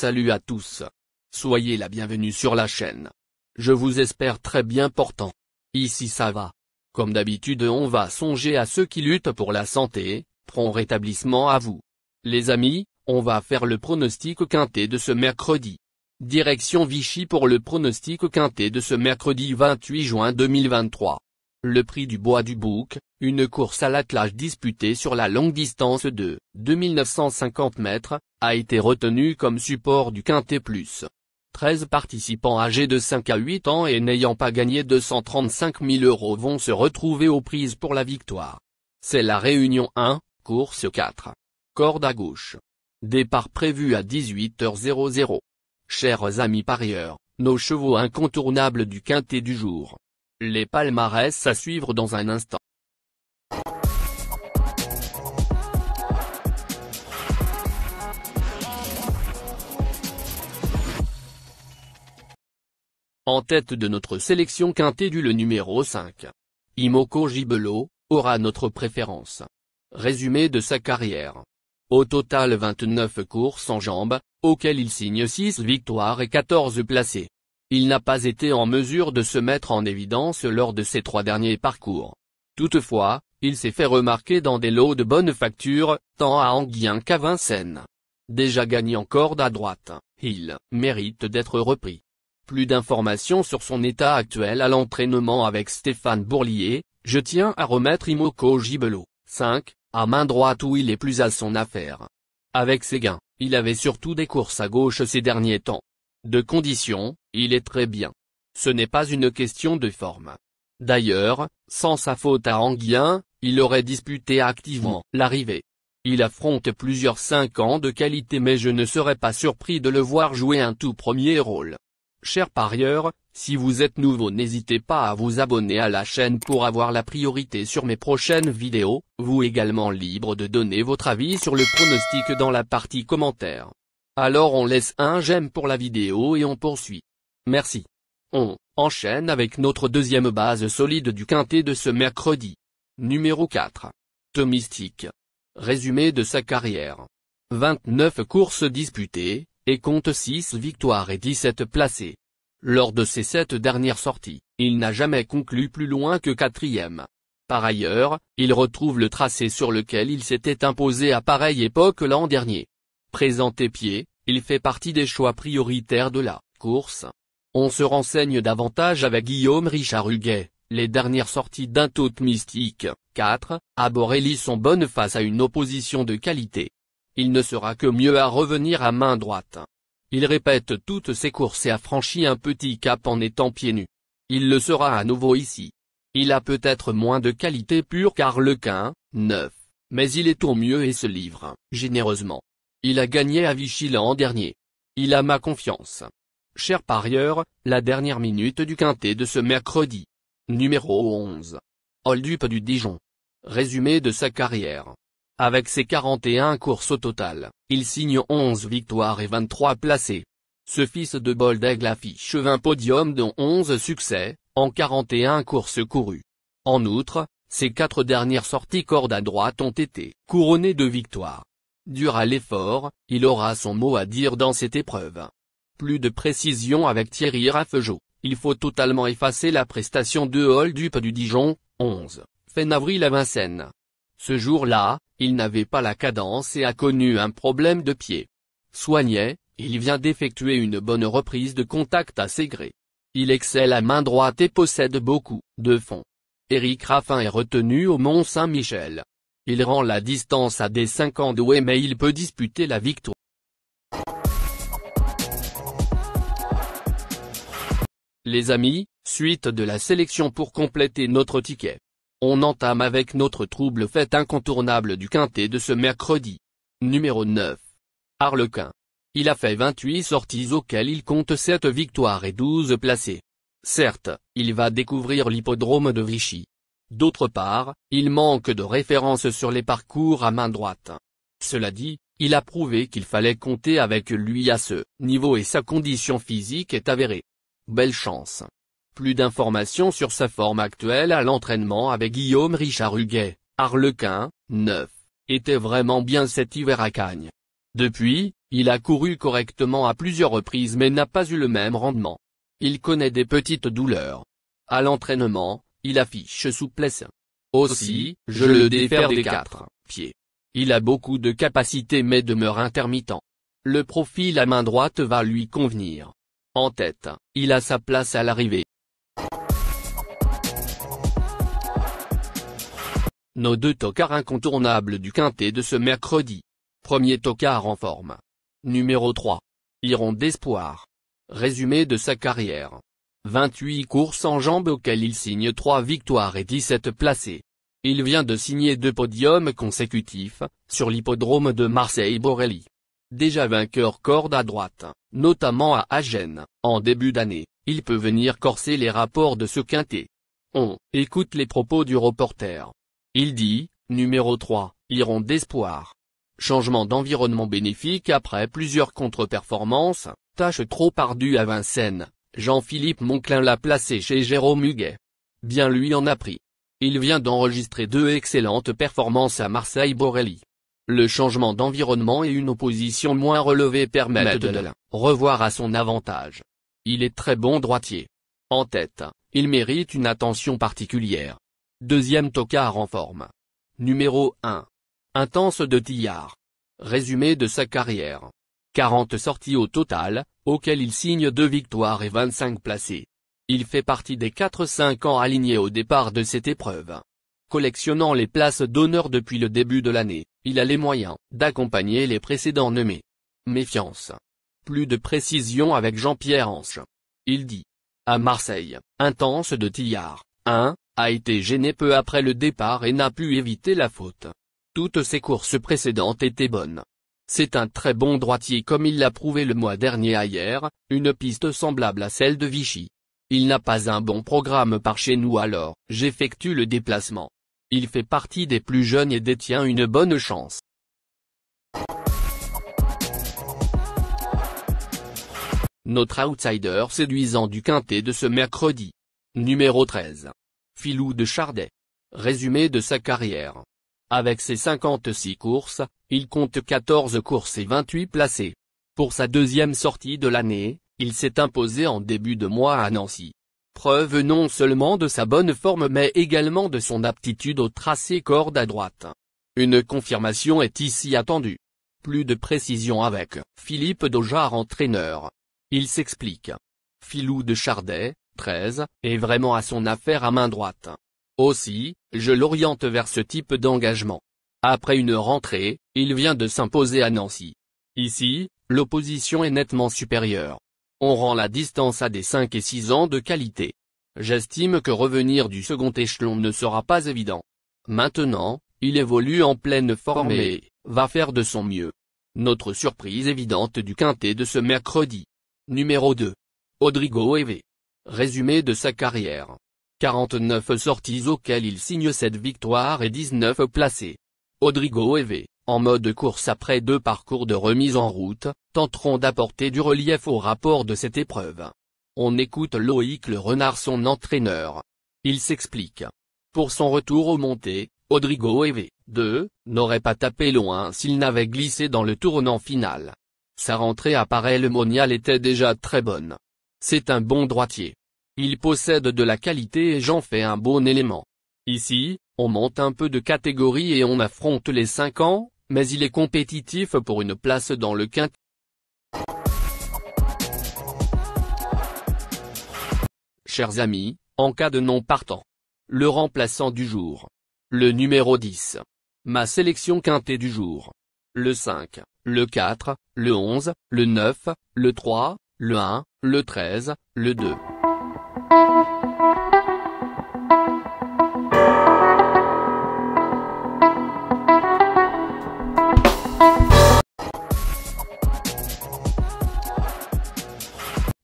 Salut à tous. Soyez la bienvenue sur la chaîne. Je vous espère très bien portant. Ici ça va. Comme d'habitude on va songer à ceux qui luttent pour la santé, prompt rétablissement à vous. Les amis, on va faire le pronostic quintet de ce mercredi. Direction Vichy pour le pronostic quintet de ce mercredi 28 juin 2023. Le prix du Bois du Bouc, une course à l'attelage disputée sur la longue distance de 2950 mètres, a été retenu comme support du quintet plus. 13 participants âgés de 5 à 8 ans et n'ayant pas gagné 235 000 € vont se retrouver aux prises pour la victoire. C'est la réunion 1, course 4. Corde à gauche. Départ prévu à 18h00. Chers amis parieurs, nos chevaux incontournables du quintet du jour. Les palmarès à suivre dans un instant. En tête de notre sélection quintet du le numéro 5. Imoko Gibelot, aura notre préférence. Résumé de sa carrière. Au total 29 courses en jambes, auxquelles il signe 6 victoires et 14 placés. Il n'a pas été en mesure de se mettre en évidence lors de ses 3 derniers parcours. Toutefois, il s'est fait remarquer dans des lots de bonne facture, tant à Enghien qu'à Vincennes. Déjà gagné en corde à droite, il mérite d'être repris. Plus d'informations sur son état actuel à l'entraînement avec Stéphane Bourlier, je tiens à remettre Imoko Gibelot, 5, à main droite où il est plus à son affaire. Avec ses gains, il avait surtout des courses à gauche ces derniers temps. De conditions, il est très bien. Ce n'est pas une question de forme. D'ailleurs, sans sa faute à Enghien, il aurait disputé activement l'arrivée. Il affronte plusieurs 5 ans de qualité mais je ne serais pas surpris de le voir jouer un tout premier rôle. Chers parieurs, si vous êtes nouveau n'hésitez pas à vous abonner à la chaîne pour avoir la priorité sur mes prochaines vidéos, vous également libre de donner votre avis sur le pronostic dans la partie commentaires. Alors on laisse un j'aime pour la vidéo et on poursuit. Merci. On enchaîne avec notre deuxième base solide du quintet de ce mercredi. Numéro 4. Thomistic. Résumé de sa carrière. 29 courses disputées, et compte 6 victoires et 17 placés. Lors de ses 7 dernières sorties, il n'a jamais conclu plus loin que 4e. Par ailleurs, il retrouve le tracé sur lequel il s'était imposé à pareille époque l'an dernier. Présenté pied, il fait partie des choix prioritaires de la course. On se renseigne davantage avec Guillaume Richard Huguet. Les dernières sorties d'un Thomistic, 4, à Borély sont bonnes face à une opposition de qualité. Il ne sera que mieux à revenir à main droite. Il répète toutes ses courses et a franchi un petit cap en étant pieds nus. Il le sera à nouveau ici. Il a peut-être moins de qualité pure qu'Arlequin, 9, mais il est au mieux et se livre généreusement. Il a gagné à Vichy l'an dernier. Il a ma confiance. Chers parieurs, la dernière minute du quintet de ce mercredi. Numéro 11. Holdup du Dijon. Résumé de sa carrière. Avec ses 41 courses au total, il signe 11 victoires et 23 placés. Ce fils de bol d'aigle affiche 20 podiums dont 11 succès, en 41 courses courues. En outre, ses 4 dernières sorties corde à droite ont été couronnées de victoires. Dur à l'effort, il aura son mot à dire dans cette épreuve. Plus de précision avec Thierry Raffegeot, il faut totalement effacer la prestation de Holdup du Dijon, 11, fin avril à Vincennes. Ce jour-là, il n'avait pas la cadence et a connu un problème de pied. Soigné, il vient d'effectuer une bonne reprise de contact à ses grés. Il excelle à main droite et possède beaucoup de fond. Éric Raffin est retenu au Mont-Saint-Michel. Il rend la distance à des 5 ans doué mais il peut disputer la victoire. Les amis, suite de la sélection pour compléter notre ticket. On entame avec notre trouble fête incontournable du quintet de ce mercredi. Numéro 9. Arlequin. Il a fait 28 sorties auxquelles il compte 7 victoires et 12 placés. Certes, il va découvrir l'hippodrome de Vichy. D'autre part, il manque de références sur les parcours à main droite. Cela dit, il a prouvé qu'il fallait compter avec lui à ce niveau et sa condition physique est avérée. Belle chance. Plus d'informations sur sa forme actuelle à l'entraînement avec Guillaume Richard Huguet. Arlequin, 9, était vraiment bien cet hiver à Cagnes. Depuis, il a couru correctement à plusieurs reprises mais n'a pas eu le même rendement. Il connaît des petites douleurs. À l'entraînement, il affiche souplesse. Aussi, je le défère des 4 pieds. Il a beaucoup de capacités mais demeure intermittent. Le profil à main droite va lui convenir. En tête, il a sa place à l'arrivée. Nos 2 tocards incontournables du quintet de ce mercredi. Premier tocard en forme. Numéro 3. Iron d'espoir. Résumé de sa carrière. 28 courses en jambes auxquelles il signe 3 victoires et 17 placés. Il vient de signer 2 podiums consécutifs, sur l'hippodrome de Marseille-Borelli. Déjà vainqueur corde à droite, notamment à Agen, en début d'année, il peut venir corser les rapports de ce quintet. On écoute les propos du reporter. Il dit, numéro 3, Iron d'espoir. Changement d'environnement bénéfique après plusieurs contre-performances, tâche trop ardue à Vincennes, Jean-Philippe Monclin l'a placé chez Jérôme Huguet. Bien lui en a pris. Il vient d'enregistrer 2 excellentes performances à Marseille-Borelli. Le changement d'environnement et une opposition moins relevée permettent de le revoir à son avantage. Il est très bon droitier. En tête, il mérite une attention particulière. Deuxième tocard en forme. Numéro 1. Intense de Tillard. Résumé de sa carrière. 40 sorties au total, auxquelles il signe 2 victoires et 25 placés. Il fait partie des 4-5 ans alignés au départ de cette épreuve. Collectionnant les places d'honneur depuis le début de l'année, il a les moyens d'accompagner les précédents nommés. Méfiance. Plus de précision avec Jean-Pierre Anche. Il dit. À Marseille, Intense de Tillard, 1, a été gêné peu après le départ et n'a pu éviter la faute. Toutes ses courses précédentes étaient bonnes. C'est un très bon droitier comme il l'a prouvé le mois dernier à Hyères, une piste semblable à celle de Vichy. Il n'a pas un bon programme par chez nous alors, j'effectue le déplacement. Il fait partie des plus jeunes et détient une bonne chance. Notre outsider séduisant du quintet de ce mercredi. Numéro 13. Philou de Chardet. Résumé de sa carrière. Avec ses 56 courses, il compte 14 courses et 28 placés. Pour sa deuxième sortie de l'année, il s'est imposé en début de mois à Nancy. Preuve non seulement de sa bonne forme mais également de son aptitude au tracé corde à droite. Une confirmation est ici attendue. Plus de précision avec Philippe Daujar entraîneur. Il s'explique. Philou de Chardet, 13, est vraiment à son affaire à main droite. Aussi, je l'oriente vers ce type d'engagement. Après une rentrée, il vient de s'imposer à Nancy. Ici, l'opposition est nettement supérieure. On rend la distance à des 5 et 6 ans de qualité. J'estime que revenir du second échelon ne sera pas évident. Maintenant, il évolue en pleine forme et va faire de son mieux. Notre surprise évidente du quintet de ce mercredi. Numéro 2. Rodrigo Eve. Résumé de sa carrière. 49 sorties auxquelles il signe 7 victoires et 19 placés. Rodrigo Eve, en mode course après 2 parcours de remise en route, tenteront d'apporter du relief au rapport de cette épreuve. On écoute Loïc Le Renard son entraîneur. Il s'explique. Pour son retour aux montées, Rodrigo Eve, 2, n'aurait pas tapé loin s'il n'avait glissé dans le tournant final. Sa rentrée à Paray-le-Monial était déjà très bonne. C'est un bon droitier. Il possède de la qualité et j'en fais un bon élément. Ici, on monte un peu de catégorie et on affronte les 5 ans, mais il est compétitif pour une place dans le quintet. Chers amis, en cas de non partant, le remplaçant du jour. Le numéro 10. Ma sélection quintet du jour. Le 5, le 4, le 11, le 9, le 3, le 1, le 13, le 2.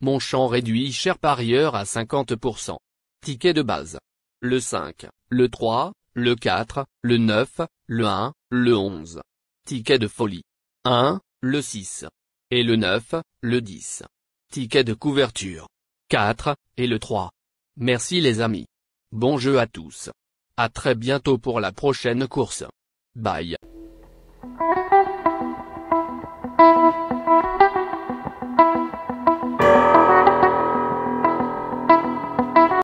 Mon champ réduit cher parieur à 50%. Ticket de base. Le 5, le 3, le 4, le 9, le 1, le 11. Ticket de folie. 1, le 6. Et le 9, le 10. Ticket de couverture. 4, et le 3. Merci les amis. Bon jeu à tous. À très bientôt pour la prochaine course. Bye.